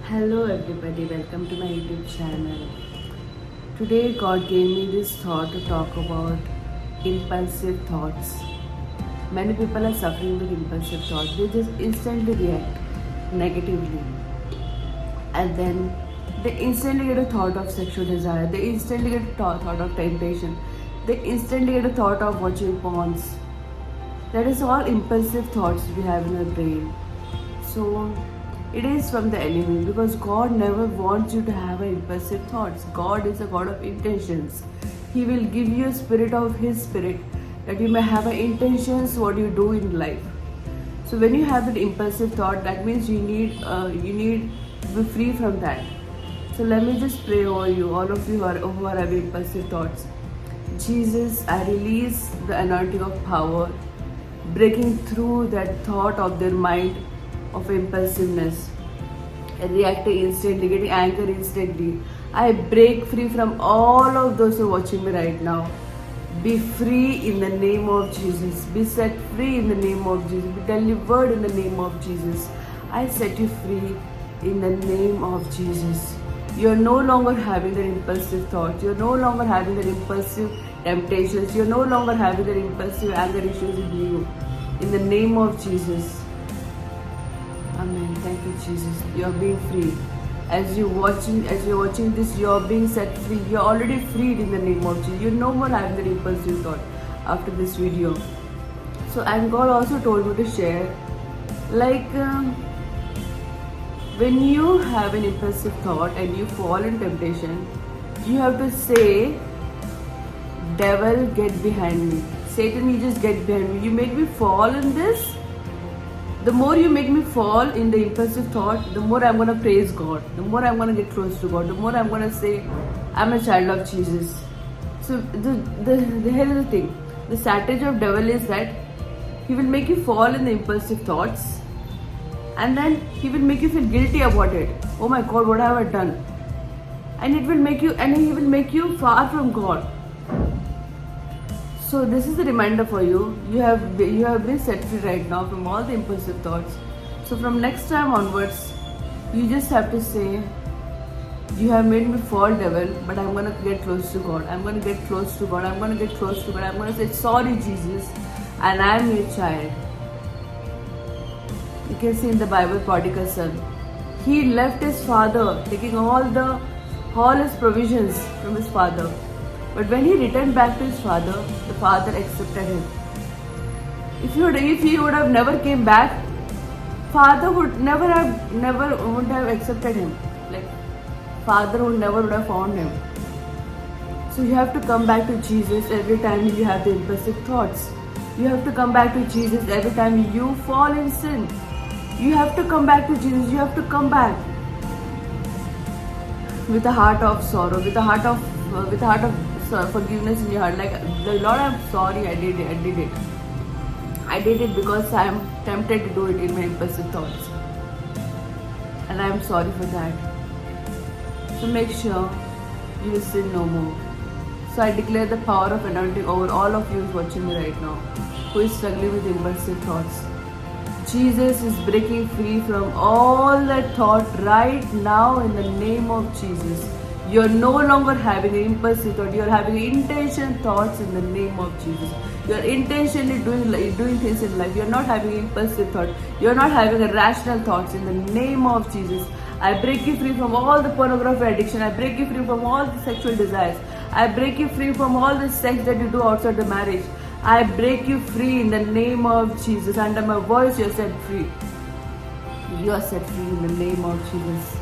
Hello everybody, welcome to my YouTube channel. Today God gave me this thought to talk about impulsive thoughts. Many people are suffering with impulsive thoughts. They just instantly react negatively. And then they instantly get a thought of sexual desire. They instantly get a thought of temptation. They instantly get a thought of watching porns. That is all impulsive thoughts we have in our brain. So it is from the enemy because God never wants you to have impulsive thoughts. God is a God of intentions. He will give you a spirit of His spirit that you may have intentions what you do in life. So when you have that impulsive thought, that means you need to be free from that. So let me just pray over you, all of you who are having impulsive thoughts. Jesus, I release the anointing of power, breaking through that thought of their mind of impulsiveness, reacting instantly, getting angry instantly. I break free from all of those who are watching me right now. Be free in the name of Jesus. Be set free in the name of Jesus. Be delivered in the name of Jesus. I set you free in the name of Jesus. You're no longer having that impulsive thoughts. You're no longer having that impulsive temptations. You're no longer having that impulsive anger issues with you. In the name of Jesus. Amen. Thank you, Jesus. You are being free. As you're watching this, you are being set free. You're already freed in the name of Jesus. You're no more having the impulsive thought after this video. So, and God also told me to share, like when you have an impulsive thought and you fall in temptation, you have to say, "Devil, get behind me. Satan, you just get behind me. You make me fall in this." The more you make me fall in the impulsive thought, the more I'm going to praise God, the more I'm going to get close to God, the more I'm going to say, I'm a child of Jesus. So here is the thing. The strategy of devil is that he will make you fall in the impulsive thoughts and then he will make you feel guilty about it. Oh my God, what have I done? And he will make you far from God. So this is the reminder for you. You have been set free right now from all the impulsive thoughts. So from next time onwards, you just have to say, "You have made me fall, devil, but I'm gonna get close to God. I'm gonna get close to God. I'm gonna get close to God. I'm gonna say, sorry, Jesus, and I'm your child." You can see in the Bible, prodigal son. He left his father, taking all his provisions from his father. But when he returned back to his father, the father accepted him. If he would have never came back, father would never have accepted him. Like father would never have found him. So you have to come back to Jesus every time you have the impulsive thoughts. You have to come back to Jesus every time you fall in sin. You have to come back to Jesus. You have to come back with a heart of sorrow, with a heart of forgiveness in your heart. Like, Lord, I'm sorry, I did it. I did it because I'm tempted to do it in my impulsive thoughts. And I'm sorry for that. So make sure you will sin no more. So I declare the power of anointing over all of you watching me right now, who is struggling with impulsive thoughts. Jesus is breaking free from all that thought right now in the name of Jesus. You're no longer having an impulsive thought. You're having intention thoughts in the name of Jesus. You're intentionally doing things in life. You're not having impulsive thought. You're not having irrational thoughts in the name of Jesus. I break you free from all the pornography addiction. I break you free from all the sexual desires. I break you free from all the sex that you do outside the marriage. I break you free in the name of Jesus. Under my voice, you're set free. You are set free in the name of Jesus.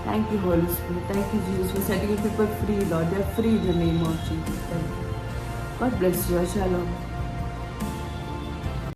Thank you, Holy Spirit. Thank you, Jesus, for setting people free, Lord. They are free in the name of Jesus. God bless you. Shalom.